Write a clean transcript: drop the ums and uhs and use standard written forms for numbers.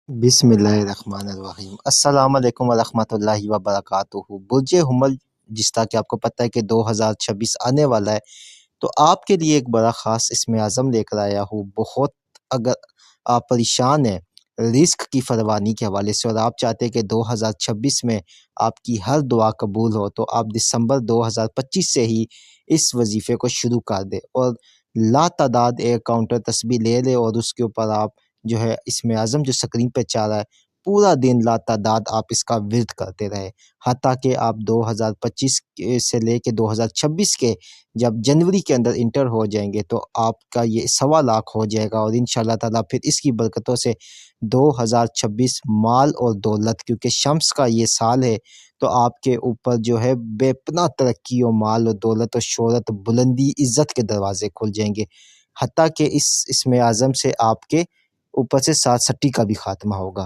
بسم اللہ الرحمن الرحیم۔ السلام علیکم ورحمۃ اللہ وبرکاتہ۔ برج حمل، جس طرح کہ آپ کو پتہ ہے کہ 2026 آنے والا ہے، تو آپ کے لیے ایک بڑا خاص اسم اعظم لے کر آیا ہوں۔ بہت اگر آپ پریشان ہیں رزق کی فراوانی کے حوالے سے اور آپ چاہتے ہیں کہ 2026 میں آپ کی ہر دعا قبول ہو، تو آپ دسمبر 2025 سے ہی اس وظیفے کو شروع کر دیں اور لاتعداد ایک کاؤنٹر تسبیح لے لیں اور اس کے اوپر آپ جو ہے اسم اعظم جو سکرین پہ چاہ رہا ہے پورا دن لاتعداد آپ اس کا ورد کرتے رہے، حتیٰ کہ آپ 2025 سے لے کے 2026 کے جب جنوری کے اندر انٹر ہو جائیں گے تو آپ کا یہ 1.25 لاکھ ہو جائے گا، اور انشاءاللہ تعالیٰ پھر اس کی برکتوں سے 2026 مال اور دولت، کیونکہ شمس کا یہ سال ہے، تو آپ کے اوپر جو ہے بے پناہ ترقی و مال و دولت و شہرت، بلندی، عزت کے دروازے کھل جائیں گے، حتیٰ کہ اس اسم اعظم سے آپ کے اوپر سے 67 کا بھی خاتمہ ہوگا۔